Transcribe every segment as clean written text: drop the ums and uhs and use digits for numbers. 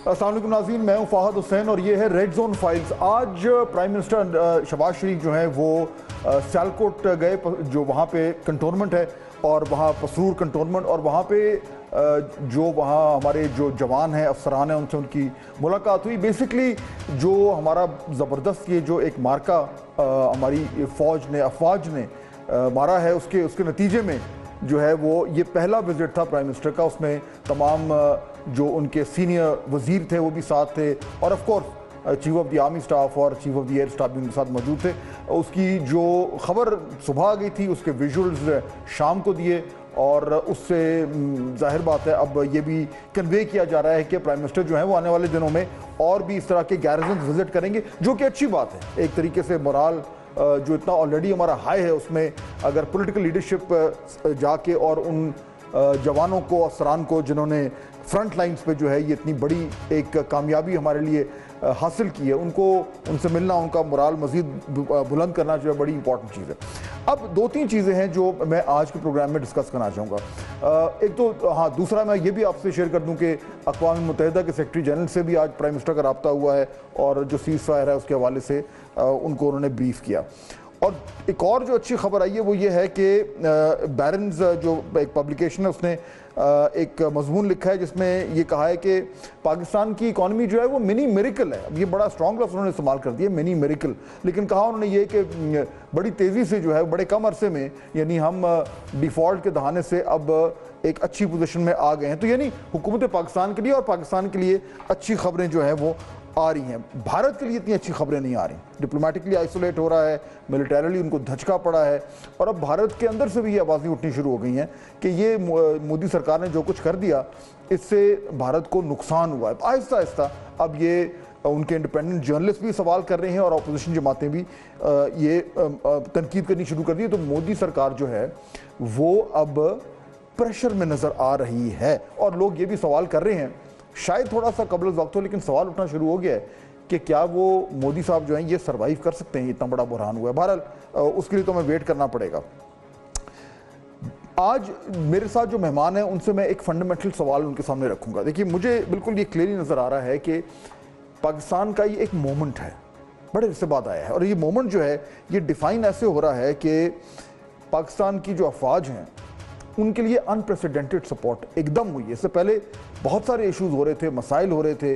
السلام علیکم ناظرین، میں ہوں فہد حسین اور یہ ہے ریڈ زون فائلز۔ آج پرائم منسٹر شہباز شریف جو ہیں وہ سیالکوٹ گئے، جو وہاں پہ کنٹونمنٹ ہے، اور وہاں پسرور کنٹونمنٹ، اور وہاں پہ جو وہاں ہمارے جو جوان ہیں، افسران ہیں، ان سے ان کی ملاقات ہوئی۔ بیسکلی جو ہمارا زبردست یہ جو ایک مارکا ہماری فوج نے، افواج نے مارا ہے، اس کے نتیجے میں جو ہے وہ یہ پہلا وزٹ تھا پرائم منسٹر کا۔ اس میں تمام جو ان کے سینئر وزیر تھے وہ بھی ساتھ تھے، اور of course chief of the army staff اور chief of the air staff بھی ان کے ساتھ موجود تھے۔ اس کی جو خبر صبح آ گئی تھی، اس کے ویژولز شام کو دیے، اور اس سے ظاہر بات ہے اب یہ بھی کنوے کیا جا رہا ہے کہ پرائم منسٹر جو ہیں وہ آنے والے دنوں میں اور بھی اس طرح کے گیرزنز وزٹ کریں گے، جو کہ اچھی بات ہے۔ ایک طریقے سے مورال جو اتنا آلریڈی ہمارا ہائی ہے، اس میں اگر پولیٹیکل لیڈرشپ جا کے اور ان جوانوں کو، افسران کو، جنہوں نے فرنٹ لائنز پہ جو ہے یہ اتنی بڑی ایک کامیابی ہمارے لیے حاصل کی ہے، ان سے ملنا، ان کا مورال مزید بلند کرنا جو ہے بڑی امپورٹنٹ چیز ہے۔ اب دو تین چیزیں ہیں جو میں آج کے پروگرام میں ڈسکس کرنا چاہوں گا۔ ایک تو دوسرا میں یہ بھی آپ سے شیئر کر دوں کہ اقوام متحدہ کے سیکرٹری جنرل سے بھی آج پرائم منسٹر کا رابطہ ہوا ہے، اور جو سیز فائر ہے اس کے حوالے سے ان کو انہوں نے بریف کیا۔ اور ایک اور جو اچھی خبر آئی ہے وہ یہ ہے کہ بیرنز جو ایک پبلیکیشن ہے، اس نے ایک مضمون لکھا ہے جس میں یہ کہا ہے کہ پاکستان کی اکانومی جو ہے وہ منی میریکل ہے۔ اب یہ بڑا اسٹرانگ لفظ انہوں نے استعمال کر دیا، منی میریکل، لیکن کہا انہوں نے یہ کہ بڑی تیزی سے جو ہے بڑے کم عرصے میں، یعنی ہم ڈیفالٹ کے دہانے سے اب ایک اچھی پوزیشن میں آ گئے ہیں۔ تو یعنی حکومت پاکستان کے لیے اور پاکستان کے لیے اچھی خبریں جو ہیں وہ آ رہی ہیں۔ بھارت کے لیے اتنی اچھی خبریں نہیں آ رہی، ڈپلومیٹکلی آئسولیٹ ہو رہا ہے، ملیٹریلی ان کو دھچکا پڑا ہے، اور اب بھارت کے اندر سے بھی یہ آوازیں اٹھنی شروع ہو گئی ہیں کہ یہ مودی سرکار نے جو کچھ کر دیا اس سے بھارت کو نقصان ہوا ہے۔ آہستہ آہستہ اب یہ ان کے انڈیپینڈنٹ جرنلسٹ بھی سوال کر رہے ہیں، اور اپوزیشن جماعتیں بھی یہ تنقید کرنی شروع کر دی ہے۔ تو مودی سرکار جو ہے وہ اب پریشر میں نظر آ رہی ہے، اور لوگ یہ بھی سوال کر رہے ہیں، شاید تھوڑا سا قبل از وقت ہو، لیکن سوال اٹھنا شروع ہو گیا ہے کہ کیا وہ مودی صاحب جو ہیں یہ سروائیو کر سکتے ہیں، اتنا بڑا بحران ہوا ہے۔ بہرحال اس کے لیے تو ہمیں ویٹ کرنا پڑے گا۔ آج میرے ساتھ جو مہمان ہیں ان سے میں ایک فنڈامنٹل سوال ان کے سامنے رکھوں گا۔ دیکھیے، مجھے بالکل یہ کلیئرلی نظر آ رہا ہے کہ پاکستان کا یہ ایک مومنٹ ہے، بڑے عرصے بعد آیا ہے، اور یہ مومنٹ جو ہے یہ ڈیفائن ایسے ہو رہا ہے کہ پاکستان کی جو افواج ہیں ان کے لیے انپریسیڈنٹڈ سپورٹ ایک دم ہوئی ہے۔ اس سے پہلے بہت سارے ایشوز ہو رہے تھے، مسائل ہو رہے تھے،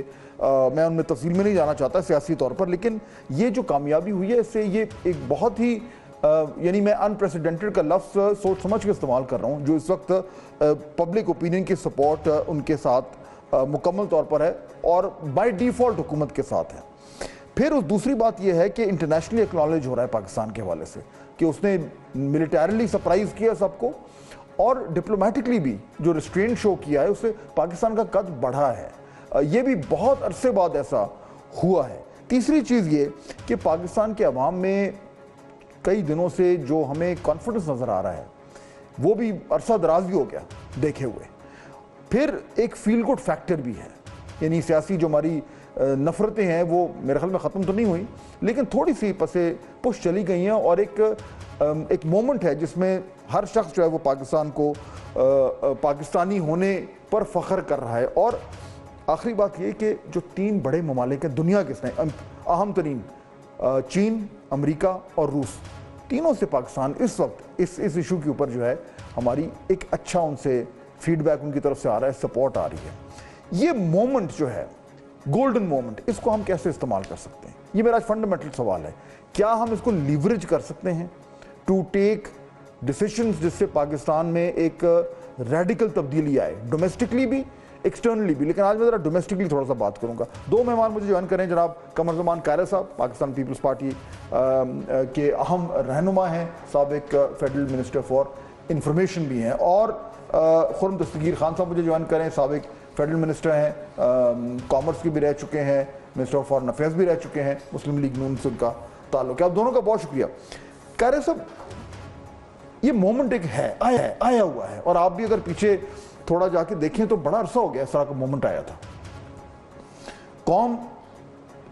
میں ان میں تفصیل میں نہیں جانا چاہتا سیاسی طور پر، لیکن یہ جو کامیابی ہوئی ہے اس سے یہ ایک بہت ہی یعنی میں انپریسیڈنٹڈ کا لفظ سوچ سمجھ کے استعمال کر رہا ہوں، جو اس وقت پبلک اوپینین کی سپورٹ ان کے ساتھ مکمل طور پر ہے، اور بائی ڈیفالٹ حکومت کے ساتھ ہے۔ پھر دوسری بات یہ ہے کہ انٹرنیشنلی ایکنالج ہو رہا ہے پاکستان کے حوالے سے کہ اس نے ملیٹریلی سرپرائز کیا سب کو، اور ڈپلومیٹکلی بھی جو ریسٹرین شو کیا ہے اس سے پاکستان کا قد بڑھا ہے۔ یہ بھی بہت عرصے بعد ایسا ہوا ہے۔ تیسری چیز یہ کہ پاکستان کے عوام میں کئی دنوں سے جو ہمیں کانفیڈنس نظر آ رہا ہے وہ بھی عرصہ دراز بھی ہو گیا دیکھے ہوئے۔ پھر ایک فیل گڈ فیکٹر بھی ہے، یعنی سیاسی جو ہماری نفرتیں ہیں وہ میرے خیال میں ختم تو نہیں ہوئی، لیکن تھوڑی سی پسے پش چلی گئی ہیں، اور ایک مومنٹ ہے جس میں ہر شخص جو ہے وہ پاکستان کو پاکستانی ہونے پر فخر کر رہا ہے۔ اور آخری بات یہ کہ جو تین بڑے ممالک ہیں دنیا کے، اہم ترین چین، امریکہ اور روس، تینوں سے پاکستان اس وقت اس ایشو کے اوپر جو ہے ہماری ایک اچھا ان سے فیڈ بیک ان کی طرف سے آ رہا ہے، سپورٹ آ رہی ہے۔ یہ مومنٹ جو ہے گولڈن مومنٹ، اس کو ہم کیسے استعمال کر سکتے ہیں؟ یہ میرا فنڈامنٹل سوال ہے۔ کیا ہم اس کو لیوریج کر سکتے ہیں ٹو ٹیک ڈیسیشنز جس سے پاکستان میں ایک ریڈیکل تبدیلی آئے، ڈومیسٹکلی بھی، ایکسٹرنلی بھی؟ لیکن آج میں ذرا ڈومیسٹکلی تھوڑا سا بات کروں گا۔ دو مہمان مجھے جوائن کریں، جناب قمر زمان قاہرہ صاحب، پاکستان پیپلز پارٹی کے اہم رہنما ہیں، سابق فیڈرل منسٹر فار انفارمیشن بھی ہیں، اور خرم دستگیر خان صاحب مجھے جوائن کریں، سابق فیڈرل منسٹر ہیں، کامرس کی بھی رہ چکے ہیں، منسٹر آف فارن افیئرز بھی رہ چکے ہیں، مسلم لیگ نون سے ان کا تعلق ہے۔ آپ دونوں کا بہت شکریہ۔ قاہرہ صاحب، یہ مومنٹ ایک ہے، آیا ہوا ہے، اور آپ بھی اگر پیچھے تھوڑا جا کے دیکھیں تو بڑا عرصہ ہو گیا اس طرح کا مومنٹ آیا تھا۔ قوم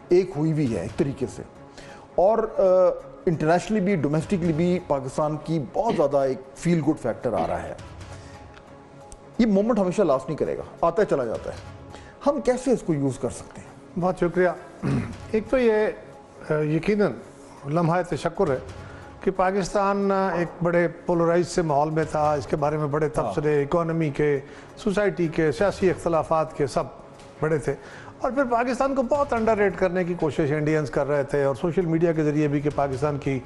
ایک ہوئی بھی ہے ایک طریقے سے، اور انٹرنیشنلی بھی ڈومیسٹکلی بھی پاکستان کی بہت زیادہ ایک فیل گڈ فیکٹر آ رہا ہے۔ یہ مومنٹ ہمیشہ لاسٹ نہیں کرے گا، آتا ہے چلا جاتا ہے۔ ہم کیسے اس کو یوز کر سکتے ہیں؟ بہت شکریہ. ایک تو یہ یقیناً لمحہ تشکر ہے کہ پاکستان ایک بڑے پولرائز سے ماحول میں تھا. اس کے بارے میں بڑے تبصرے اکانومی کے, سوسائٹی کے, سیاسی اختلافات کے سب بڑے تھے. اور پھر پاکستان کو بہت انڈر ریٹ کرنے کی کوشش انڈینز کر رہے تھے, اور سوشل میڈیا کے ذریعے بھی کہ پاکستان کی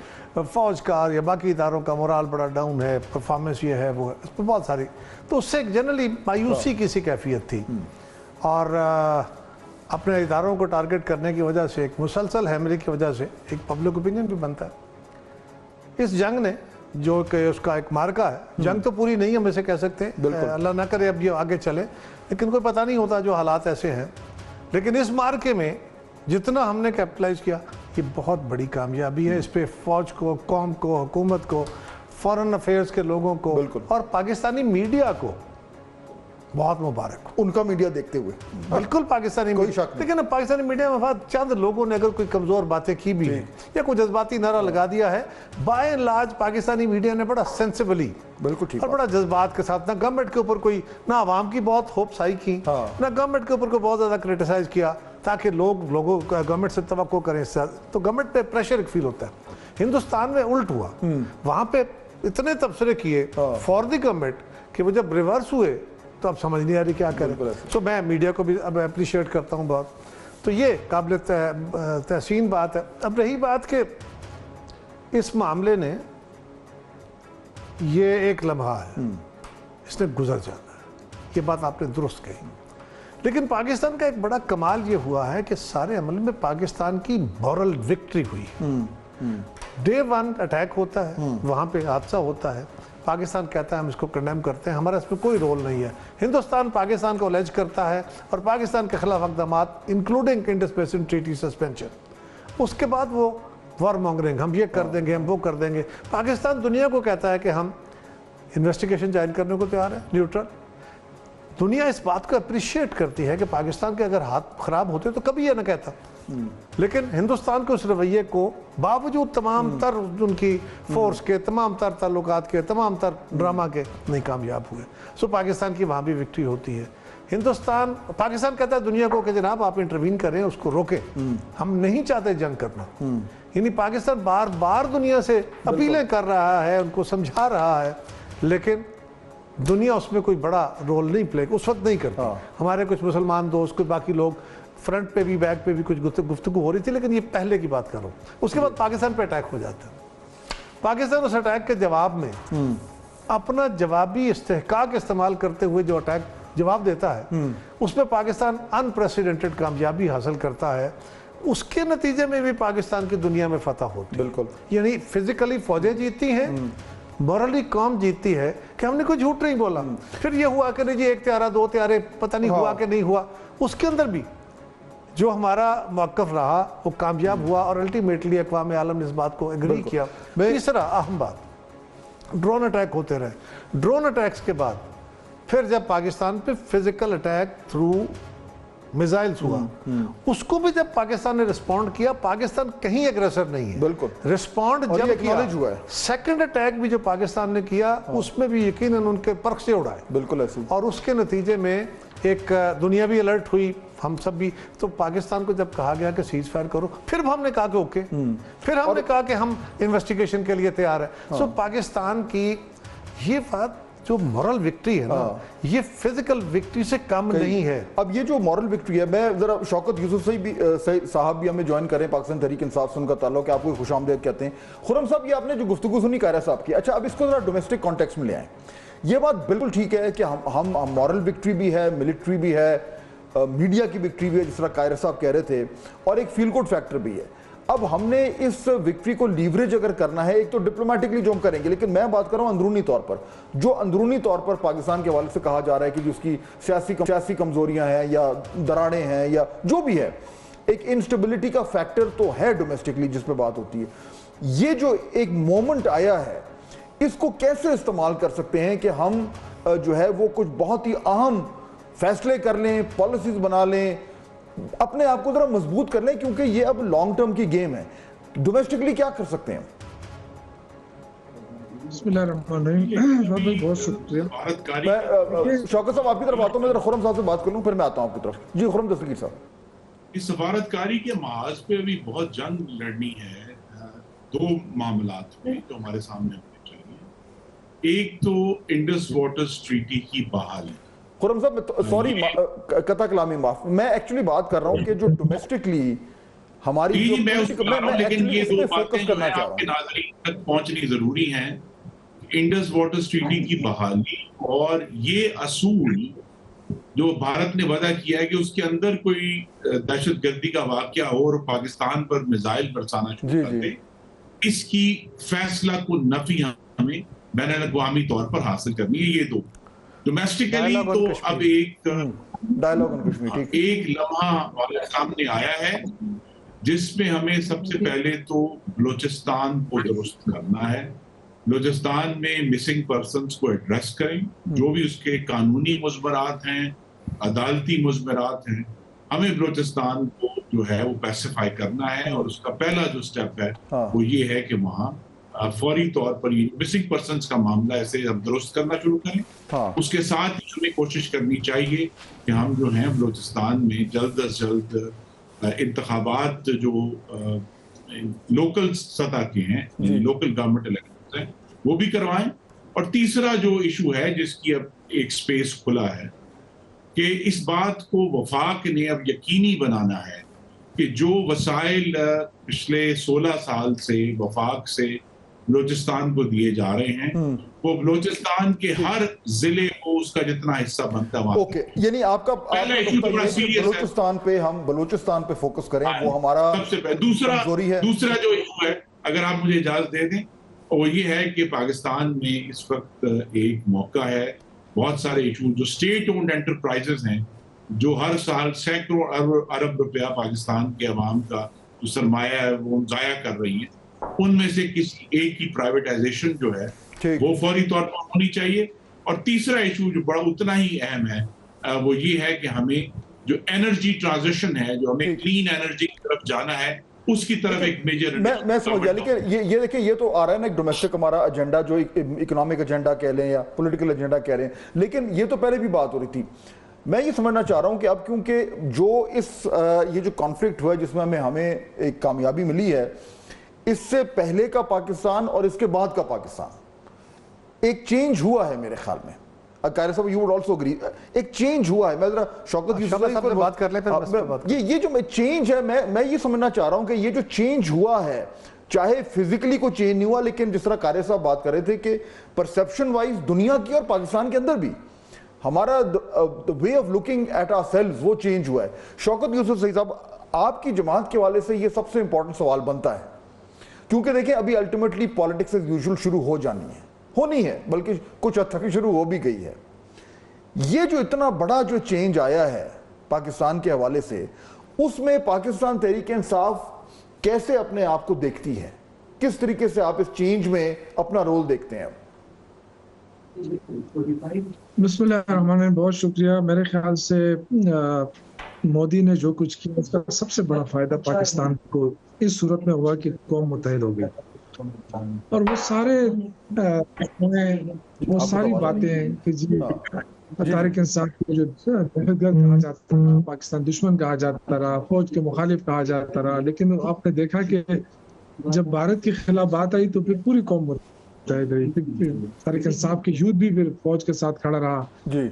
فوج کا یا باقی اداروں کا مورال بڑا ڈاؤن ہے, پرفارمنس یہ ہے وہ ہے, اس پر بہت ساری. تو اس سے ایک جنرلی مایوسی کی سی کیفیت تھی, اور اپنے اداروں کو ٹارگٹ کرنے کی وجہ سے ایک مسلسل ہیمری کی وجہ سے ایک پبلک اوپینین بھی بنتا ہے. اس جنگ نے جو کہ اس کا ایک مارکا ہے, جنگ تو پوری نہیں ہم اسے کہہ سکتے, اللہ نہ کرے اب یہ آگے چلے, لیکن کوئی پتہ نہیں ہوتا جو حالات ایسے ہیں. لیکن اس مارکے میں جتنا ہم نے کیپٹلائز کیا یہ بہت بڑی کامیابی ہے. اس پہ فوج کو, قوم کو, حکومت کو, فورن افیئرز کے لوگوں کو اور پاکستانی میڈیا کو بہت مبارک. ان کا میڈیا دیکھتے ہوئے بالکل پاکستانی میڈیا, لیکن پاکستانی میڈیا میں چند لوگوں نے اگر کوئی کمزور باتیں کی بھی ہیں یا کوئی جذباتی نعرہ لگا دیا ہے, by and large Pakistani media نے بڑا سینسیبلی اور بڑا جذبات کے ساتھ, نہ گورنمنٹ کے اوپر کوئی, نہ عوام کی بہت ہوپس ہائی کی, نہ گورنمنٹ کے اوپر کوئی بہت زیادہ کریٹیسائز کیا تاکہ لوگوں گورنمنٹ سے توقع کریں. تو گورنمنٹ پہ پریشر ایک فیل ہوتا ہے. ہندوستان میں الٹ ہوا, وہاں پہ اتنے تبصرے کیے فار دی گورنمنٹ کہ وہ جب ریورس ہوئے تو اب سمجھ نہیں آ رہی کیا کریں. تو میں میڈیا کو بھی اب اپریشیٹ کرتا ہوں بہت. تو یہ قابل تحسین بات ہے. اب رہی بات کہ اس معاملے نے یہ ایک لمحہ ہے, اس نے گزر جانا ہے, یہ بات آپ نے درست کہی. لیکن پاکستان کا ایک بڑا کمال یہ ہوا ہے کہ سارے عمل میں پاکستان کی مورل وکٹری ہوئی. ڈے ون اٹیک ہوتا ہے, وہاں پہ حادثہ ہوتا ہے, پاکستان کہتا ہے ہم اس کو کنڈیم کرتے ہیں, ہمارا اس میں کوئی رول نہیں ہے. ہندوستان پاکستان کو الیج کرتا ہے اور پاکستان کے خلاف اقدامات انکلوڈنگ انڈسپیسن ٹریٹی سسپینشن. اس کے بعد وہ وار مانگرنگ, ہم یہ کر دیں گے, ہم وہ کر دیں گے. پاکستان دنیا کو کہتا ہے کہ ہم انویسٹیگیشن جوائن کرنے کو تیار ہے, نیوٹرل. دنیا اس بات کو اپریشیٹ کرتی ہے کہ پاکستان کے اگر ہاتھ خراب ہوتے تو کبھی یہ نہ کہتا. لیکن ہندوستان کے اس رویے کو باوجود تمام تر ان کی فورس کے, تمام تر تعلقات کے, تمام تر ڈرامہ کے, نہیں کامیاب ہوئے. سو پاکستان کی وہاں بھی وکٹری ہوتی ہے. پاکستان کہتا ہے دنیا کو کہ جناب آپ انٹروین کریں, اس کو روکیں, ہم نہیں چاہتے جنگ کرنا. یعنی پاکستان بار بار دنیا سے اپیلیں کر رہا ہے, ان کو سمجھا رہا ہے, لیکن دنیا اس میں کوئی بڑا رول نہیں پلے اس وقت نہیں کرتی. ہمارے کچھ مسلمان دوست, کوئی باقی لوگ فرنٹ پہ بھی بیک پہ بھی کچھ گفتگو ہو رہی تھی, لیکن یہ پہلے کی بات کرو. اس کے بعد پاکستان پہ اٹیک ہو جاتا ہے. پاکستان اس اٹیک کے جواب میں اپنا جوابی استحقاق استعمال کرتے ہوئے جو اٹیک جواب دیتا ہے, اس میں پاکستان انپریسیڈنٹڈ کامیابی حاصل کرتا ہے. اس کے نتیجے میں بھی پاکستان کی دنیا میں فتح ہوتی ہے. بالکل, یعنی فزیکلی فوجیں جیتتی ہیں, مورلی قوم جیتتی ہے کہ ہم نے کوئی جھوٹ نہیں بولا. پھر یہ ہوا کہ نہیں جی ایک تیارہ دو تیارے پتہ نہیں ہوا کہ نہیں ہوا, اس کے اندر بھی جو ہمارا موقف رہا وہ کامیاب ہوا, اور الٹیمیٹلی اقوام عالم نے اس بات کو ایگری کیا. تیسرا اہم بات, ڈرون اٹیک ہوتے رہے. ڈرون اٹیکس کے بعد پھر جب پاکستان پہ فزیکل اٹیک تھرو میزائلز ہوا, اس کو بھی جب پاکستان نے رسپونڈ کیا, پاکستان کہیں اگریسر نہیں ہے. بالکل رسپونڈ جب کیا, سیکنڈ اٹیک بھی جو پاکستان نے کیا اس میں بھی یقیناً ان کے پرکھ سے اڑائے. بالکل ایسے, اور اس کے نتیجے میں ایک دنیا بھی الرٹ ہوئی, ہم سب بھی. تو پاکستان کو جب کہا گیا کہ سیز فائر کرو, پھر ہم نے کہا کہ اوکے, پھر ہم نے کہا کہ ہم انویسٹیگیشن کے لیے تیار ہیں. سو پاکستان کی یہ بات جو مورل وکٹری ہے نا, یہ فزیکل وکٹری سے کم نہیں ہے. اب یہ جو مورل وکٹری ہے, میں ذرا شوکت یوسف صاحب بھی ہمیں جوائن کریں, پاکستان تحریک انصاف سے ان کا تعلق ہے, آپ کو خوش آمدید کہتے ہیں. خرم صاحب, یہ آپ نے جو گفتگو سنی قاہرہ صاحب کی, اچھا اب اس کو ذرا ڈومیسٹک کانٹیکس میں لے آئیں. یہ بات بالکل ٹھیک ہے کہ ہم مورل وکٹری بھی ہے, ملٹری بھی ہے, میڈیا کی وکٹری بھی ہے جس طرح قاہرہ صاحب کہہ رہے تھے, اور ایک فیل گڈ فیکٹر بھی ہے. اب ہم نے اس وکٹری کو لیوریج اگر کرنا ہے, ایک تو ڈپلومیٹکلی جو ہم کریں گے, لیکن میں بات کر رہا ہوں اندرونی طور پر, جو اندرونی طور پر پاکستان کے حوالے سے کہا جا رہا ہے کہ جو اس کی سیاسی کمزوریاں ہیں یا دراڑیں ہیں یا جو بھی ہے, ایک انسٹیبلٹی کا فیکٹر تو ہے ڈومیسٹکلی جس پہ بات ہوتی ہے. یہ جو ایک مومنٹ آیا ہے, اس کو کیسے استعمال کر سکتے ہیں کہ ہم جو ہے وہ کچھ بہت ہی اہم فیصلے کر لیں, پالیسیز بنا لیں, اپنے آپ کو ذرا مضبوط کر لیں, کیونکہ یہ اب لانگ ٹرم کی گیم ہے. ڈومیسٹکلی کیا کر سکتے ہیں؟ بسم اللہ الرحمن الرحیم. شوکت بھائی بہت شکریہ. میں شوکت صاحب آپ کی طرف آتا ہوں, میں ذرا خرم صاحب سے بات کر لوں, پھر میں آتا ہوں آپ کی طرف. جی خرم دستگیر صاحب. اس سفارتکاری کے محاذ پہ بھی بہت جنگ لڑنی ہے دو معاملات میں جو ہمارے سامنے ہونے چاہیے. ایک تو انڈس واٹرز ٹریٹی کی بحالی. خرم صاحب سوری قطع کلامی معاف, میں ایکچولی بات کر رہا ہوں کہ جو ڈومیسٹکلی ہماری میں اس کو کہہ رہا ہوں, لیکن یہ دو باتیں جو ہے آپ کے ناظرین تک پہنچنی ضروری ہیں. انڈس واٹرز ٹریٹی کی بحالی اور یہ اصول جو بھارت نے وعدہ کیا ہے کہ اس کے اندر کوئی دہشت گردی کا واقعہ ہو اور پاکستان پر میزائل برسانا شروع کر دے, اس کی فیصلہ کو نفی ہمیں بین الاقوامی طور پر حاصل کرنی ہے. یہ دو ڈومیسٹکلی تو اب ایک لمحہ ہمارے سامنے آیا ہے جس میں ہمیں سب سے پہلے تو بلوچستان کو درست کرنا ہے. بلوچستان میں مسنگ پرسنز کو ایڈریس کریں, جو بھی اس کے قانونی مضمرات ہیں, عدالتی مضمرات ہیں, ہمیں بلوچستان کو جو ہے وہ پیسیفائی کرنا ہے. اور اس کا پہلا جو سٹیپ ہے وہ یہ ہے کہ وہاں فوری طور پر یہ مسنگ پرسنز کا معاملہ ایسے ہم درست کرنا شروع کریں. اس کے ساتھ ہی ہمیں کوشش کرنی چاہیے کہ ہم جو ہیں بلوچستان میں جلد از جلد انتخابات جو لوکل سطح کے ہیں, لوکل گورنمنٹ الیکشنز ہیں, وہ بھی کروائیں. اور تیسرا جو ایشو ہے جس کی اب ایک سپیس کھلا ہے کہ اس بات کو وفاق نے اب یقینی بنانا ہے کہ جو وسائل پچھلے 16 سال سے وفاق سے بلوچستان کو دیے جا رہے ہیں وہ بلوچستان کے ہر ضلع کو اس کا جتنا حصہ بنتا ہے. اوکے, یعنی آپ کا بلوچستان پہ, ہم بلوچستان پہ فوکس کریں, وہ ہمارا سب سے پہلے. دوسرا جو ایشو ہے, اگر آپ مجھے اجازت دے دیں, وہ یہ ہے کہ پاکستان میں اس وقت ایک موقع ہے, بہت سارے ایشو جو اسٹیٹ اونڈ انٹرپرائزز ہیں جو ہر سال سینکڑوں ارب روپیہ پاکستان کے عوام کا جو سرمایہ ہے وہ ضائع کر رہی ہیں, ان میں سے کسی ایک کی پرائیویٹائزیشن جو ہے وہ فوری طور پر ہونی چاہیے. اور تیسرا ایشو جو بڑا اتنا ہی اہم ہے وہ یہ ہے کہ ہمیں جو انرجی ٹرانزیشن ہے, جو ہمیں کلین انرجی کی طرف جانا ہے, اس کی طرف ایک میجر میں سمجھ گیا. لیکن یہ دیکھیں, یہ تو آ رہا ہے نا ایک ڈومیسٹک ہمارا ایجنڈا, جو اکنامک ایجنڈا کہہ لیں یا پولیٹیکل ایجنڈا کہہ رہے ہیں, لیکن یہ تو پہلے بھی بات ہو رہی تھی. میں یہ سمجھنا چاہ رہا ہوں کہ اب کیونکہ جو یہ جو کانفلکٹ ہوا ہے جس میں ہمیں ایک کامیابی ملی ہے, اس سے پہلے کا پاکستان اور اس کے بعد کا پاکستان ایک چینج ہوا ہے میرے خیال میں. قاہر صاحب یو وڈ آلسو اگری, ایک چینج ہوا ہے. میں ذرا شوکت صاحب بات کر لیں, یہ جو چینج ہے, میں یہ سمجھنا چاہ رہا ہوں کہ یہ جو چینج ہوا ہے, چاہے فزیکلی کو چینج نہیں ہوا, لیکن جس طرح قاہر صاحب بات کر رہے تھے کہ پرسیپشن وائز دنیا کی اور پاکستان کے اندر بھی ہمارا way of looking at our selves وہ چینج ہوا ہے. شوکت یوسف صحیح صاحب, آپ کی جماعت کے والے سے یہ سب سے امپورٹنٹ سوال بنتا ہے, کیونکہ دیکھیں ابھی الٹیمیٹلی پالیٹکس ایز یوزول شروع ہو جانی ہے, ہونی ہے, بلکہ کچھ حد تک شروع ہو بھی گئی ہے. یہ جو اتنا بڑا جو چینج آیا ہے پاکستان کے حوالے سے, اس میں پاکستان تحریک انصاف کیسے اپنے آپ کو دیکھتی ہے, کس طریقے سے آپ اس چینج میں اپنا رول دیکھتے ہیں؟ بسم اللہ الرحمن الرحیم. بہت شکریہ. میرے خیال سے مودی نے جو کچھ کیا اس کا سب سے بڑا فائدہ پاکستان کو اس صورت میں ہوا کہ قوم متحد ہو گئی, اور وہ ساری باتیں کہ جی تحریک انصاف کو جو دہشت گرد کہا جاتا رہا, پاکستان دشمن کہا جاتا رہا, فوج کے مخالف کہا جاتا رہا, لیکن آپ نے دیکھا کہ جب بھارت کے خلاف بات آئی تو پھر پوری قوم متحد رہی. تحریک انصاف کی یوتھ بھی پھر فوج کے ساتھ کھڑا رہا,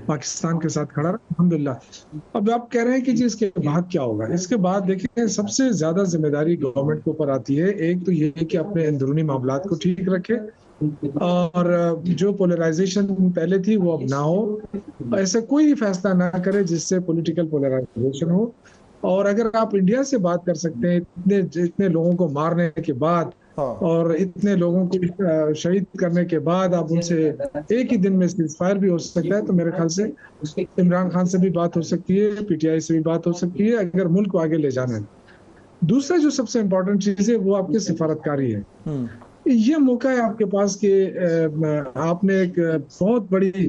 پاکستان کے ساتھ کھڑا رہا, الحمدللہ. اب آپ کہہ رہے ہیں کہ جی اس کے بعد کیا ہوگا. اس کے بعد دیکھیں, سب سے زیادہ ذمہ داری گورنمنٹ کے اوپر آتی ہے. ایک تو یہ کہ اپنے اندرونی معاملات کو ٹھیک رکھے, اور جو پولرائزیشن پہلے تھی وہ اب نہ ہو. ایسے کوئی فیصلہ نہ کرے جس سے پولیٹیکل پولرائزیشن ہو. اور اگر آپ انڈیا سے بات کر سکتے ہیں, اتنے لوگوں کو مارنے کے بعد اور اتنے لوگوں کو شہید کرنے کے بعد آپ ان سے ایک ہی دن میں سیز فائر بھی ہو سکتا ہے, تو میرے خیال سے عمران خان سے بھی بات ہو سکتی ہے, پی ٹی آئی سے بھی بات ہو سکتی ہے, اگر ملک کو آگے لے جانا ہے. دوسرا جو سب سے امپورٹنٹ چیز ہے وہ آپ کی سفارتکاری ہے. یہ موقع ہے آپ کے پاس کہ آپ نے ایک بہت بڑی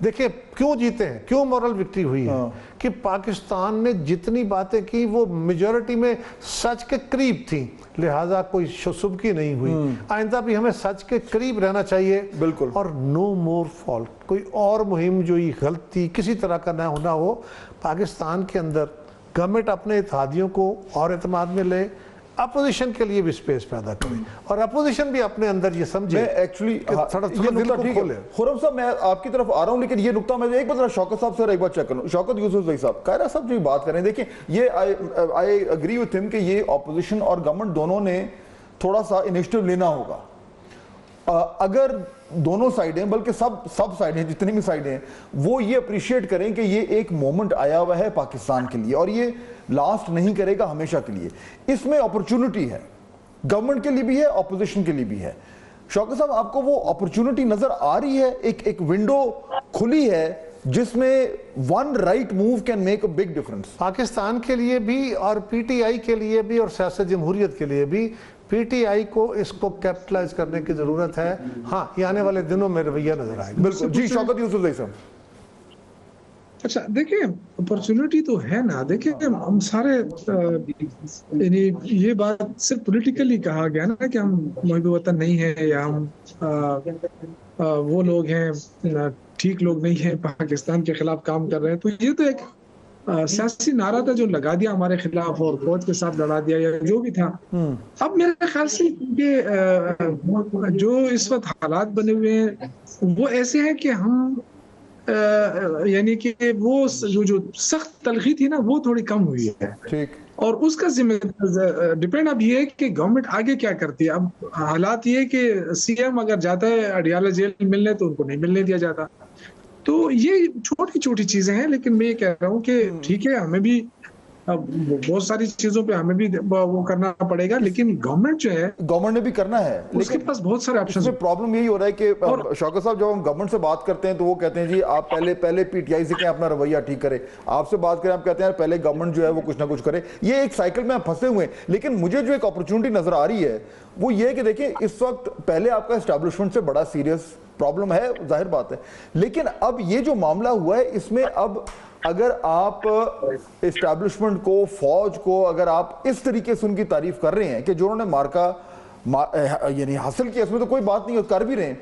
دیکھیں کیوں جیتے ہیں, کیوں مورل وکٹری ہوئی ہے کہ پاکستان نے جتنی باتیں کی وہ میجورٹی میں سچ کے قریب تھیں, لہٰذا کوئی شبکی نہیں ہوئی. آئندہ بھی ہمیں سچ کے قریب رہنا چاہیے بالکل, اور نو مور فالٹ, کوئی اور مہم جو یہ غلطی کسی طرح کا نہ ہونا ہو. پاکستان کے اندر گورنمنٹ اپنے اتحادیوں کو اور اعتماد میں لے, اپوزیشن کے لیے بھی سپیس پیدا کرے, اور اپوزیشن بھی اپنے اندر یہ سمجھے. میں ایکچولی خرم صاحب میں آپ کی طرف آ رہا ہوں, لیکن یہ نقطہ میں ایک بار شوکت صاحب سے ایک بار چیک کروں. شوکت یوسف زئی صاحب, قاہرہ صاحب جو بات کریں, دیکھیں یہ آئی اگری وتھ ہم کہ یہ اپوزیشن اور گورنمنٹ دونوں نے تھوڑا سا انیشیٹو لینا ہوگا. اگر دونوں سائڈیں, بلکہ سب سائڈیں, جتنی بھی سائڈیں, وہ یہ اپریشیٹ کریں کہ یہ ایک مومنٹ آیا ہوا ہے پاکستان کے لیے اور یہ لاسٹ نہیں کرے گا ہمیشہ کے لیے, اس میں اپرچونٹی ہے, گورنمنٹ کے لیے بھی ہے, اپوزیشن کے لیے بھی ہے. شوکت صاحب آپ کو وہ اپرچونٹی نظر آ رہی ہے, ایک ونڈو کھلی ہے جس میں one right move can make a big difference Pakistan کے لیے بھی اور پی ٹی آئی کے لیے بھی اور سیاست جمہوریت کے لیے بھی. پی ٹی آئی کو اس کو کیپٹلائز کرنے کی ضرورت ہے. ہاں, یہ آنے والے دنوں میں رویہ نظر آئے گا. بالکل جی, شوکت یوسف زئی صاحب. اچھا دیکھیں اپرچونٹی تو ہے نا, دیکھیں ہم سارے یعنی یہ بات صرف پولیٹیکلی کہا گیا نا کہ ہم محب وطن نہیں ہیں یا ہم وہ لوگ ہیں ٹھیک لوگ نہیں ہیں, پاکستان کے خلاف کام کر رہے ہیں. تو یہ تو ایک سیاسی نعرہ تھا جو لگا دیا ہمارے خلاف اور فوج کے ساتھ لڑا دیا یا جو بھی تھا. اب میرے خیال سے جو اس وقت حالات بنے ہوئے ہیں وہ ایسے ہیں کہ ہم یعنی کہ وہ جو سخت تلخی تھی نا وہ تھوڑی کم ہوئی ہے. ٹھیک, اور اس کا ذمہ ڈپینڈ اب یہ ہے کہ گورنمنٹ آگے کیا کرتی ہے. اب حالات یہ کہ سی ایم اگر جاتا ہے اڈیالہ جیل ملنے تو ان کو نہیں ملنے دیا جاتا. تو یہ چھوٹی چھوٹی چیزیں ہیں, لیکن میں یہ کہہ رہا ہوں کہ ٹھیک ہے ہمیں بھی بہت ساری چیزوں پہ ہمیں بھی وہ کرنا پڑے گا, لیکن گورنمنٹ جو ہے گورنمنٹ نے بھی کرنا ہے, اس کے پاس بہت سارے آپشن. پرابلم یہی ہو رہا ہے کہ شوکت صاحب جب ہم گورنمنٹ سے بات کرتے ہیں تو وہ کہتے ہیں جی آپ پہلے پی ٹی آئی سے کہیں اپنا رویہ ٹھیک کرے, آپ سے بات کریں آپ کہتے ہیں پہلے گورنمنٹ جو ہے وہ کچھ نہ کچھ کرے. یہ ایک سائیکل میں پھنسے ہوئے ہیں. لیکن مجھے جو ایک اپرچونٹی نظر آ رہی ہے وہ یہ کہ دیکھیں اس وقت پہلے آپ کا اسٹیبلشمنٹ سے بڑا سیریس پرابلم ہے, ظاہر بات ہے, لیکن اب یہ جو معاملہ ہوا ہے اس میں اب اگر آپ اسٹیبلشمنٹ کو, فوج کو اگر آپ اس طریقے سے ان کی تعریف کر رہے ہیں کہ جو انہوں نے مارکا یعنی حاصل کیا, اس میں تو کوئی بات نہیں, کر بھی رہے ہیں,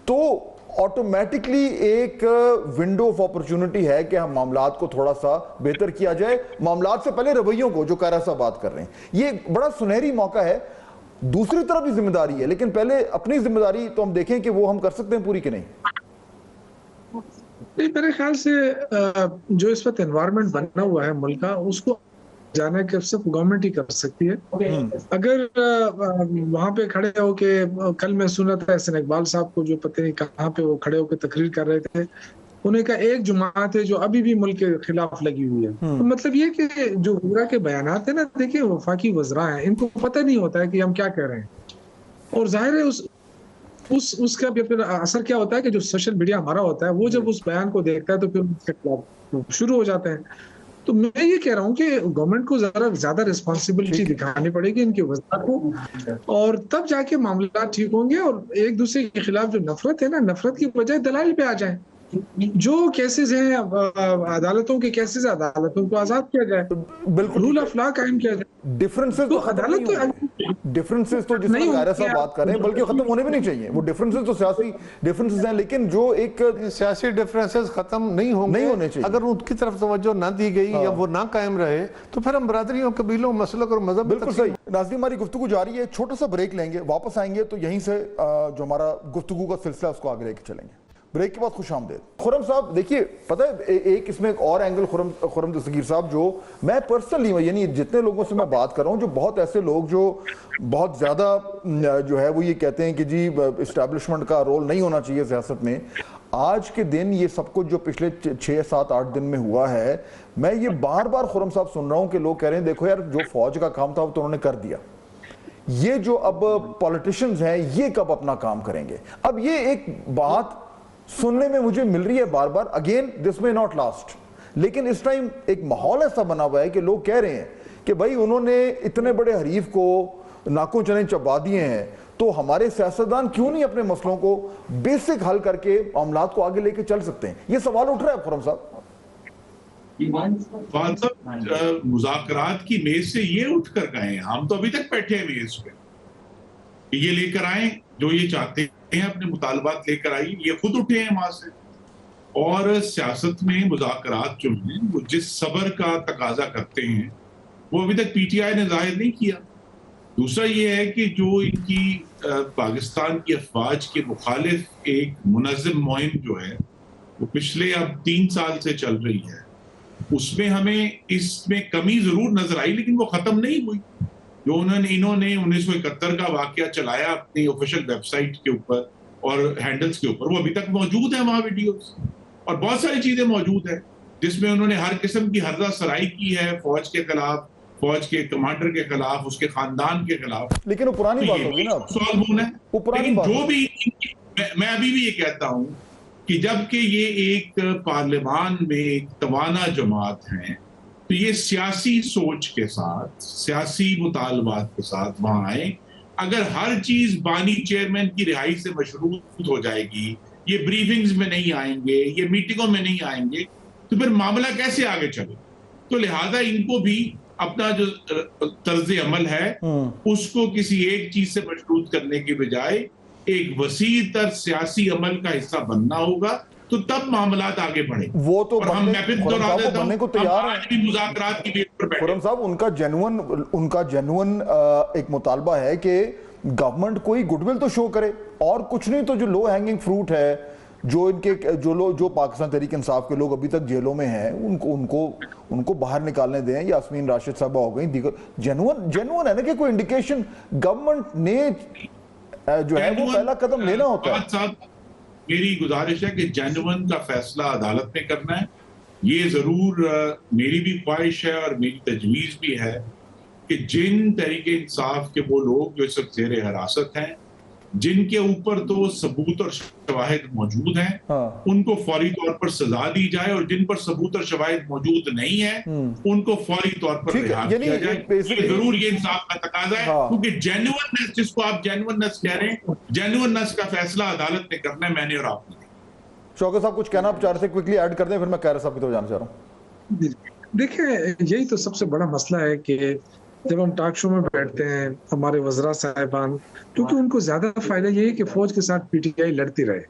تو آٹومیٹکلی ایک ونڈو آف اپرچونٹی ہے کہ ہم معاملات کو تھوڑا سا بہتر کیا جائے. معاملات سے پہلے رویوں کو, جو قاہرہ صاحب بات کر رہے ہیں, یہ بڑا سنہری موقع ہے. دوسری طرف بھی ذمہ داری ہے, لیکن پہلے اپنی ذمہ داری تو ہم دیکھیں کہ وہ ہم کر سکتے ہیں پوری کہ نہیں. میرے خیال سے جو اس وقت انوائرمنٹ بنا ہوا ہے ملک کا, اس کو جانا کہ صرف گورنمنٹ ہی کر سکتی ہے. اگر وہاں پہ کھڑے ہو کے, کل میں سنا تھا احسن اقبال صاحب کو جو پتہ نہیں کہاں پہ وہ کھڑے ہو کے تقریر کر رہے تھے, انہیں کا ایک جماعت ہے جو ابھی بھی ملک کے خلاف لگی ہوئی ہے. تو مطلب یہ کہ جو وزراء کے بیانات ہیں نا, دیکھیں وفاقی وزراء ہیں, ان کو پتہ نہیں ہوتا ہے کہ ہم کیا کہہ رہے ہیں. اور ظاہر ہے اس کا پھر اثر کیا ہوتا ہے کہ جو سوشل میڈیا ہمارا ہوتا ہے وہ جب اس بیان کو دیکھتا ہے تو پھر اس کے خلاف شروع ہو جاتے ہیں. تو میں یہ کہہ رہا ہوں کہ گورنمنٹ کو ذرا زیادہ ریسپانسبلٹی دکھانی پڑے گی ان کے وزراء کو, اور تب جا کے معاملات ٹھیک ہوں گے. اور ایک دوسرے کے خلاف جو نفرت ہے نا, نفرت کی بجائے دلائل پہ آ جائیں. جو کیسز ہیں عدالتوں کے کیسز, عدالتوں کو آزاد کیا جائے, بالکل رول آف لا قائم کیا جائے. ڈفرنسز تو عدالت ڈفرنسز تو جس طرح قاہرہ صاحب بات کر رہے ہیں بلکہ ختم ہونے بھی نہیں چاہیے. وہ ڈفرنسز تو سیاسی ڈفرنسز ہیں, لیکن جو ایک سیاسی ڈفرنسز ختم نہیں ہونے چاہیے. اگر ان کی طرف توجہ نہ دی گئی یا وہ نہ قائم رہے تو پھر ہم برادریوں, قبیلوں, مسلک اور مذہب. بالکل صحیح. ناظرین ہماری گفتگو جاری ہے, چھوٹا سا بریک لیں گے, واپس آئیں گے تو یہیں سے جو ہمارا گفتگو کا سلسلہ اس کو آگے لے کے چلیں گے. بریک کے بعد خوش آمدید. خرم صاحب دیکھیے, پتہ ہے ایک اس میں ایک اور اینگل خرم دستگیر صاحب, جو میں پرسنلی یعنی جتنے لوگوں سے میں بات کر رہا ہوں, جو بہت ایسے لوگ جو بہت زیادہ جو ہے وہ یہ کہتے ہیں کہ جی اسٹیبلشمنٹ کا رول نہیں ہونا چاہیے سیاست میں. آج کے دن یہ سب کچھ جو پچھلے 6, 7, 8 دن میں ہوا ہے, میں یہ بار بار خرم صاحب سن رہا ہوں کہ لوگ کہہ رہے ہیں دیکھو یار جو فوج کا کام تھا وہ تو انہوں نے کر دیا, یہ جو اب پولیٹیشنز ہیں یہ کب اپنا کام کریں گے. اب یہ ایک بات سننے میں مجھے مل رہی ہے بار بار. اگین دس میں ناٹ لاسٹ, لیکن اس ٹائم ایک ماحول ایسا بنا ہوا ہے کہ لوگ کہہ رہے ہیں کہ بھائی انہوں نے اتنے بڑے حریف کو ناکوں چنے چبا دیے ہیں, تو ہمارے سیاستدان کیوں نہیں اپنے مسئلوں کو بیسک حل کر کے معاملات کو آگے لے کے چل سکتے ہیں؟ یہ سوال اٹھ رہا ہے خرم صاحب. مذاکرات کی میز سے یہ اٹھ کر گئے، ہم تو ابھی تک بیٹھے ہیں میز پہ. یہ لے کر آئیں جو یہ چاہتے ہیں، اپنے مطالبات لے کر آئیے. یہ خود اٹھے ہیں وہاں سے. اور سیاست میں مذاکرات جو ہیں وہ جس صبر کا تقاضا کرتے ہیں وہ ابھی تک پی ٹی آئی نے ظاہر نہیں کیا. دوسرا یہ ہے کہ جو ان کی پاکستان کی افواج کے مخالف ایک منظم مہم جو ہے وہ پچھلے اب 3 سال سے چل رہی ہے، اس میں ہمیں اس میں کمی ضرور نظر آئی، لیکن وہ ختم نہیں ہوئی. جو انہوں نے 1971 کا واقعہ چلایا اپنی آفیشیل ویب سائٹ کے اوپر اور ہینڈلز کے اوپر، وہ ابھی تک موجود ہیں وہاں ویڈیوز. اور بہت ساری چیزیں موجود ہیں جس میں انہوں نے ہر قسم کی ہرزہ سرائی کی ہے فوج کے خلاف، فوج کے کمانڈر کے خلاف، اس کے خاندان کے خلاف. لیکن وہ پرانی بات ہوگی نا، سوال ہونا ہے. لیکن جو بھی میں ابھی بھی یہ کہتا ہوں کہ جب کہ یہ ایک پارلیمان میں ایک توانا جماعت ہیں تو یہ سیاسی سوچ کے ساتھ، سیاسی مطالبات کے ساتھ وہاں آئیں. اگر ہر چیز بانی چیئرمین کی رہائی سے مشروط ہو جائے گی، یہ بریفنگز میں نہیں آئیں گے، یہ میٹنگوں میں نہیں آئیں گے، تو پھر معاملہ کیسے آگے چلے؟ تو لہٰذا ان کو بھی اپنا جو طرز عمل ہے اس کو کسی ایک چیز سے مشروط کرنے کے بجائے ایک وسیع تر سیاسی عمل کا حصہ بننا ہوگا، تو تب معاملات آگے بڑھیں. وہ تو بننے کو تیار ہیں. مذاکرات کی بیس پر بیٹھے. خرم صاحب ان کا جینون ایک مطالبہ ہے کہ گورنمنٹ کوئی گڈ ول تو شو کرے، اور کچھ نہیں تو جو لو ہینگنگ فروٹ ہے، جو پاکستان تحریک انصاف کے لوگ ابھی تک جیلوں میں ہیں ان کو باہر نکالنے دیں. یاسمین راشد صاحبہ ہو گئیں، دیگر جینون ہے نا کہ کوئی انڈیکیشن گورنمنٹ نے جو ہے وہ پہلا قدم لینا ہوتا ہے. میری گزارش ہے کہ جینون کا فیصلہ عدالت میں کرنا ہے. یہ ضرور میری بھی خواہش ہے اور میری تجویز بھی ہے کہ جن تحریک انصاف کے وہ لوگ جو اس وقت زیر حراست ہیں، جن کے اوپر تو ثبوت اور شواہد موجود ہیں، ان کو فوری طور پر سزا دی جائے، اور جن پر ثبوت اور شواہد موجود نہیں ہیں ان کو فوری طور پر رہا کیا جائے. یہ ضرور یہ انصاف کا تقاضا ہے، کیونکہ جینوئننس، جس کو آپ جینوئننس کہہ رہے ہیں، جینوئننس کا فیصلہ عدالت نے کرنا ہے، میں نے اور آپ نے. شوکت صاحب کچھ کہنا آپ چاہ رہے تھے، کوئکلی ایڈ کر دیں، پھر میں قاہرہ صاحب کی طرف جانا چاہ رہا ہوں. دیکھیں یہی تو سب سے بڑا مسئلہ ہے کہ جب ہم ٹاک شو میں بیٹھتے ہیں ہمارے وزراء صاحبان، کیونکہ ان کو زیادہ فائدہ یہ ہے کہ فوج کے ساتھ پی ٹی آئی لڑتی رہے،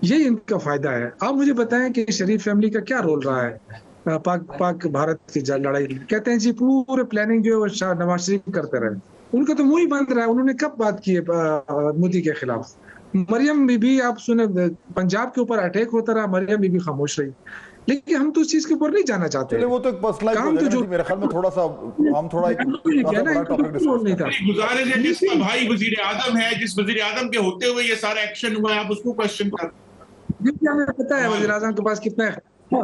یہی ان کا فائدہ ہے. آپ مجھے بتائیں کہ شریف فیملی کا کیا رول رہا ہے پاک بھارت کی لڑائی؟ کہتے ہیں جی پورے پلاننگ جو ہے نواز شریف کرتے رہے. ان کا تو منہ ہی بند رہا ہے. انہوں نے کب بات کی ہے مودی کے خلاف؟ مریم بی بی آپ سنیں، پنجاب کے اوپر اٹیک ہوتا رہا، مریم بی بی خاموش رہی. لیکن ہم تو اس چیز کے اوپر نہیں جانا چاہتے. وہ تو ایک مسئلہ میرے خیال میں تھوڑا سا ہم تھوڑا گزارش ہے، جس کا بھائی وزیر اعظم ہے، جس وزیر اعظم کے ہوتے ہوئے یہ سارا ایکشن ہوا ہے، آپ اس کو کوشچن کر. ہمیں پتا ہے وزیر اعظم کے پاس کتنا ہے.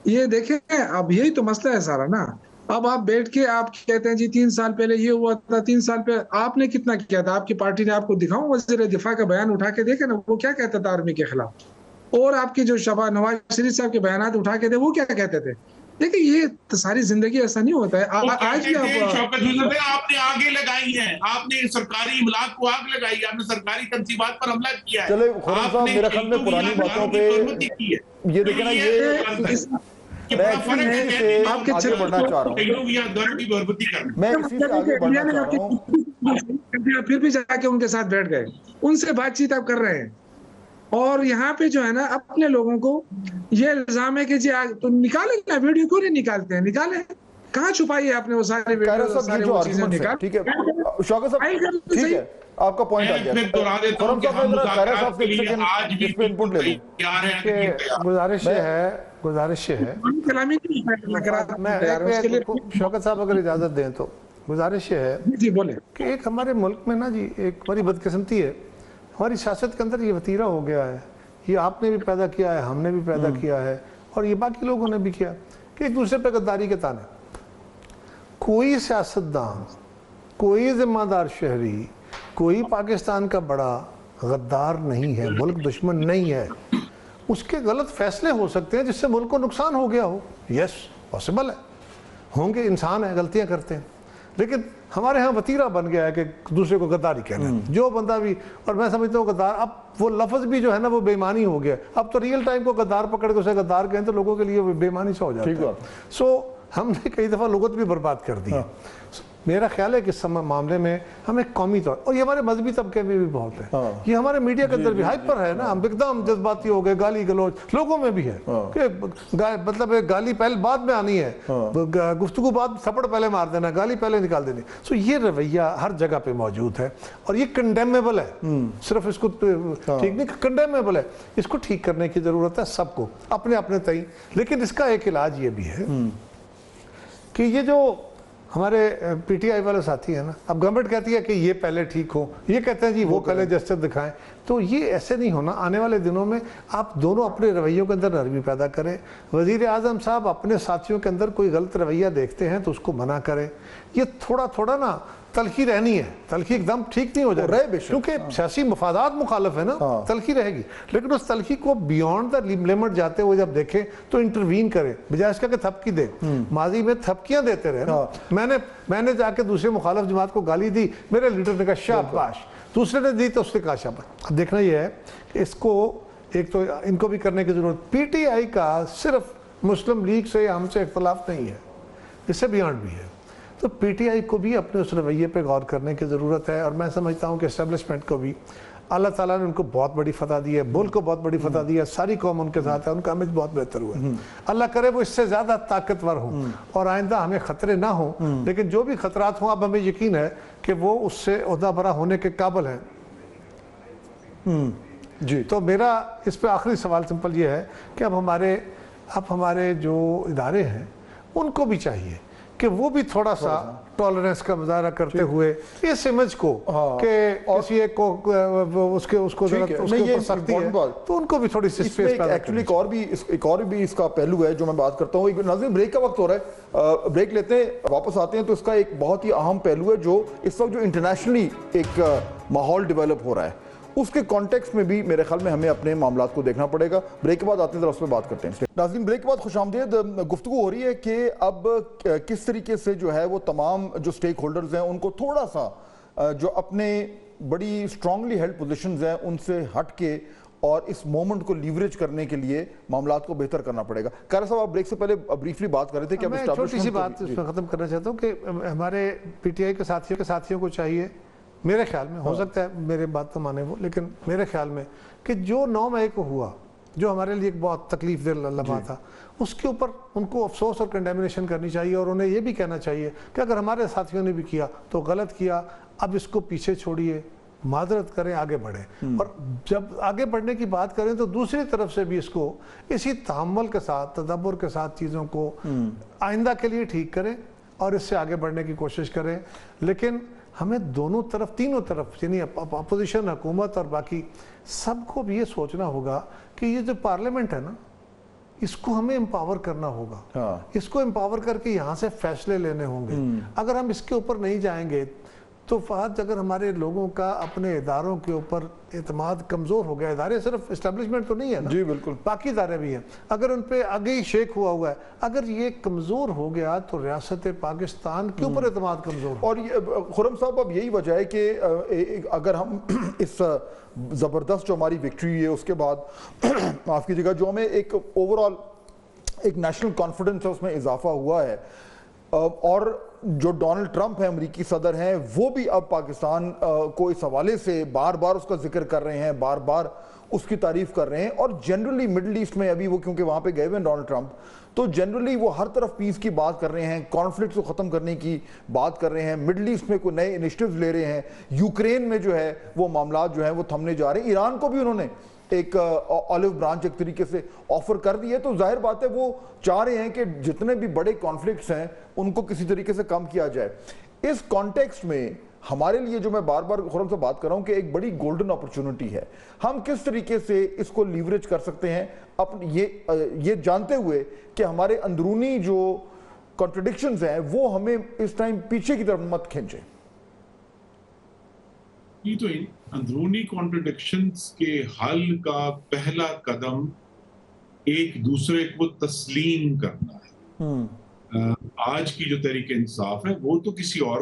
یہ دیکھیں اب یہی تو مسئلہ ہے سارا نا. اب آپ بیٹھ کے آپ کہتے ہیں جی 3 سال پہلے یہ ہوا تھا، 3 سال پہلے آپ نے کتنا کیا تھا؟ آپ کی پارٹی نے، آپ کو دکھاؤں وزیر دفاع کا بیان اٹھا کے دیکھیں نا، وہ کیا کہتا تھا آرمی کے خلاف. اور آپ کی جو نواز شریف صاحب کے بیانات اٹھا کے تھے وہ کیا کہتے تھے. دیکھیں یہ ساری زندگی ایسا نہیں ہوتا ہے. آج بھی شوکت آپ نے آگے لگائی ہیں، آپ نے سرکاری املاک کو آگ لگائی، آپ نے سرکاری تنصیبات پر حملہ کیا ہے. چلے خرم صاحب میرے خیال میں پرانی باتوں پہ یہ دیکھیں نا، میں آگے بڑھنا چاہ رہا ہوں، میں اسی سے آگے بڑھنا چاہ رہا ہوں. پھر بھی جا کے ان کے ساتھ بیٹھ گئے، ان سے بات چیت آپ کر رہے ہیں. اور یہاں پہ جو ہے نا اپنے لوگوں کو یہ الزام ہے کہ جی تو نکالیں نا ویڈیو، کیوں نہیں نکالتے ہیں؟ نکالیں. کہاں چھپائی ہے آپ نے وہ سارے ویڈیو، سارے وہ چیزیں نکال. ٹھیک ہے شوکت صاحب، ٹھیک ہے آپ کا پوائنٹ آ گیا. خرم صاحب نے قاہرہ صاحب سے ایک سیکنڈ اس پہ انپٹ لے لیں. گزارش ہے شوکت صاحب اگر اجازت دیں تو گزارش یہ ہے جی بولیں کہ ایک ہمارے ملک میں نا جی ایک بڑی بدقسمتی ہے، ہماری سیاست کے اندر یہ وتیرہ ہو گیا ہے، یہ آپ نے بھی پیدا کیا ہے، ہم نے بھی پیدا کیا ہے، اور یہ باقی لوگوں نے بھی کیا، کہ ایک دوسرے پہ غداری کے تانے. کوئی سیاستدان، کوئی ذمہ دار شہری، کوئی پاکستان کا بڑا غدار نہیں ہے، ملک دشمن نہیں ہے. اس کے غلط فیصلے ہو سکتے ہیں جس سے ملک کو نقصان ہو گیا ہو، یس پاسبل ہے، ہوں گے، انسان ہے، غلطیاں کرتے ہیں. لیکن ہمارے ہاں وتیرہ بن گیا ہے کہ دوسرے کو غداری کہنا ہے، جو بندہ بھی، اور میں سمجھتا ہوں غدار، اب وہ لفظ بھی جو ہے نا وہ بے ایمانی ہو گیا، اب تو ریئل ٹائم کو غدار پکڑ کے اسے غدار کہیں تو لوگوں کے لیے وہ بے ایمانی سا ہو جاتا ہے. سو ہم نے کئی دفعہ لغت بھی برباد کر دی ہے. میرا خیال ہے کہ اس معاملے میں ہمیں قومی طور، اور یہ ہمارے مذہبی طبقے میں بھی بہت ہے، یہ ہمارے میڈیا کے اندر بھی ہائپر ہے نا، ہم ایک دم جذباتی ہو گئے، گالی گلوچ لوگوں میں بھی ہے کہ مطلب گالی پہلے بعد میں آنی ہے، گفتگو بعد، تھپڑ پہلے مار دینا، گالی پہلے نکال دینی. سو یہ رویہ ہر جگہ پہ موجود ہے اور یہ کنڈیمیبل ہے، صرف اس کو ٹھیک نہیں، کنڈیمیبل ہے، اس کو ٹھیک کرنے کی ضرورت ہے سب کو اپنے اپنے تئیں. لیکن اس کا ایک علاج یہ بھی ہے کہ یہ جو ہمارے پی ٹی آئی والے ساتھی ہیں نا، اب گورنمنٹ کہتی ہے کہ یہ پہلے ٹھیک ہو، یہ کہتے ہیں جی وہ پہلے جسٹس دکھائیں، تو یہ ایسے نہیں ہونا. آنے والے دنوں میں آپ دونوں اپنے رویوں کے اندر نرمی پیدا کریں. وزیر اعظم صاحب اپنے ساتھیوں کے اندر کوئی غلط رویہ دیکھتے ہیں تو اس کو منع کریں. یہ تھوڑا تھوڑا نا تلخی رہنی ہے، تلخی ایک دم ٹھیک نہیں ہو جائے گا کیونکہ سیاسی مفادات مخالف ہے نا، تلخی رہے گی. لیکن اس تلخی کو بیونڈ دا لمٹ جاتے ہوئے جب دیکھیں تو انٹروین کرے، بجائے اس کا کہ تھپکی دے. ماضی میں تھپکیاں دیتے رہے نا، میں نے جا کے دوسرے مخالف جماعت کو گالی دی، میرے لیڈر نے کہا شاباش، دوسرے نے دی تو اس نے کہا شاباش. اب دیکھنا یہ ہے کہ اس کو ایک تو ان کو بھی کرنے کی ضرورت. پی ٹی آئی کا صرف مسلم لیگ سے ہم سے اختلاف نہیں ہے، اس سے بیانڈ بھی ہے. تو پی ٹی آئی کو بھی اپنے اس رویے پہ غور کرنے کی ضرورت ہے. اور میں سمجھتا ہوں کہ اسٹیبلشمنٹ کو بھی اللہ تعالیٰ نے ان کو بہت بڑی فتح دی ہے، ملک کو بہت بڑی فتح دی ہے، ساری قوم ان کے ساتھ ہے، ان کا امیج بہت بہتر ہوا ہے. اللہ کرے وہ اس سے زیادہ طاقتور ہوں اور آئندہ ہمیں خطرے نہ ہوں، لیکن جو بھی خطرات ہوں اب ہمیں یقین ہے کہ وہ اس سے عہدہ برا ہونے کے قابل ہیں. جی تو میرا اس پہ آخری سوال سمپل یہ ہے کہ اب ہمارے جو ادارے ہیں ان کو بھی چاہیے کہ وہ بھی تھوڑا سا ٹالرنس کا مظاہرہ کرتے ہوئے اس امیج کو کہ کسی ایک کو اس کو سختی ہے تو ان کو بھی تھوڑی سی اسپیس پیدا ایکچولی ایک اور بھی اس کا پہلو ہے جو میں بات کرتا ہوں. ناظرین بریک کا وقت ہو رہا ہے، بریک لیتے ہیں، واپس آتے ہیں. تو اس کا ایک بہت ہی اہم پہلو ہے جو اس وقت جو انٹرنیشنلی ایک ماحول ڈیولپ ہو رہا ہے، اس کے کانٹیکسٹ میں بھی میرے خیال میں ہمیں اپنے معاملات کو دیکھنا پڑے گا. بریک کے بعد آتے ہیں ذرا اس پہ بات کرتے ہیں. ناظرین بریک کے بعد خوش آمدید. گفتگو ہو رہی ہے کہ اب کس طریقے سے جو ہے وہ تمام جو سٹیک ہولڈرز ہیں ان کو تھوڑا سا جو اپنے بڑی اسٹرانگلی ہیلڈ پوزیشنز ہیں ان سے ہٹ کے اور اس مومنٹ کو لیوریج کرنے کے لیے معاملات کو بہتر کرنا پڑے گا. قاری صاحب آپ بریک سے پہلے بریفلی بات کر رہے تھے کہ میں چھوٹی سی بات اس میں ختم کرنا چاہتا ہوں کہ ہمارے پی ٹی آئی کے ساتھیوں کو چاہیے، میرے خیال میں، ہو سکتا ہے میرے بات تو مانے وہ، لیکن میرے خیال میں کہ جو 9 مئی کو ہوا جو ہمارے لیے ایک بہت تکلیف دہ لمحہ تھا، اس کے اوپر ان کو افسوس اور کنڈیمنیشن کرنی چاہیے اور انہیں یہ بھی کہنا چاہیے کہ اگر ہمارے ساتھیوں نے بھی کیا تو غلط کیا، اب اس کو پیچھے چھوڑیے، معذرت کریں، آگے بڑھیں. اور جب آگے بڑھنے کی بات کریں تو دوسری طرف سے بھی اس کو اسی تحمل کے ساتھ، تدبر کے ساتھ چیزوں کو آئندہ کے لیے ٹھیک کریں اور اس سے آگے بڑھنے کی کوشش کریں. لیکن ہمیں دونوں طرف، تینوں طرف، یعنی اپوزیشن، حکومت اور باقی سب کو بھی یہ سوچنا ہوگا کہ یہ جو پارلیمنٹ ہے نا، اس کو ہمیں امپاور کرنا ہوگا. اس کو امپاور کر کے یہاں سے فیصلے لینے ہوں گے. اگر ہم اس کے اوپر نہیں جائیں گے تو فہد، اگر ہمارے لوگوں کا اپنے اداروں کے اوپر اعتماد کمزور ہو گیا، ادارے صرف اسٹیبلشمنٹ تو نہیں ہے نا، جی بالکل، باقی ادارے بھی ہیں، اگر ان پہ آگے ہی شیک ہوا ہے، اگر یہ کمزور ہو گیا تو ریاست پاکستان کے اوپر اعتماد کمزور ہو. اور خرم صاحب اب یہی وجہ ہے کہ اگر ہم اس زبردست جو ہماری وکٹری ہے اس کے بعد معاف کیجیے گا جو ہمیں ایک اوور آل ایک نیشنل کانفیڈنس ہے اس میں اضافہ ہوا ہے، اور جو ڈونلڈ ٹرمپ ہیں امریکی صدر ہیں وہ بھی اب پاکستان کو اس حوالے سے بار بار اس کا ذکر کر رہے ہیں، بار بار اس کی تعریف کر رہے ہیں. اور جنرلی مڈل ایسٹ میں ابھی وہ کیونکہ وہاں پہ گئے ہوئے ہیں ڈونلڈ ٹرمپ، تو جنرلی وہ ہر طرف پیس کی بات کر رہے ہیں، کانفلکٹس کو ختم کرنے کی بات کر رہے ہیں، مڈل ایسٹ میں کوئی نئے انیشیٹیوز لے رہے ہیں، یوکرین میں جو ہے وہ معاملات جو ہیں وہ تھمنے جا رہے ہیں. ایران کو بھی انہوں نے ایک آلیو برانچ ایک طریقے سے آفر کر دی ہے. تو ظاہر بات ہے وہ چاہ رہے ہیں کہ جتنے بھی بڑے کانفلکٹس ہیں ان کو کسی طریقے سے کم کیا جائے. اس کانٹیکسٹ میں ہمارے لیے جو میں بار بار خرم سے بات کر رہا ہوں کہ ایک بڑی گولڈن اپرچونٹی ہے، ہم کس طریقے سے اس کو لیوریج کر سکتے ہیں یہ جانتے ہوئے کہ ہمارے اندرونی جو کنٹرڈکشنز ہیں وہ ہمیں اس ٹائم پیچھے کی طرف مت کھینچیں. یہ تو اندرونی کانٹرڈکشنز کے حل کا پہلا قدم ایک دوسرے کو تسلیم کرنا ہے. آج کی جو تحریک انصاف ہے وہ تو کسی اور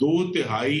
2/3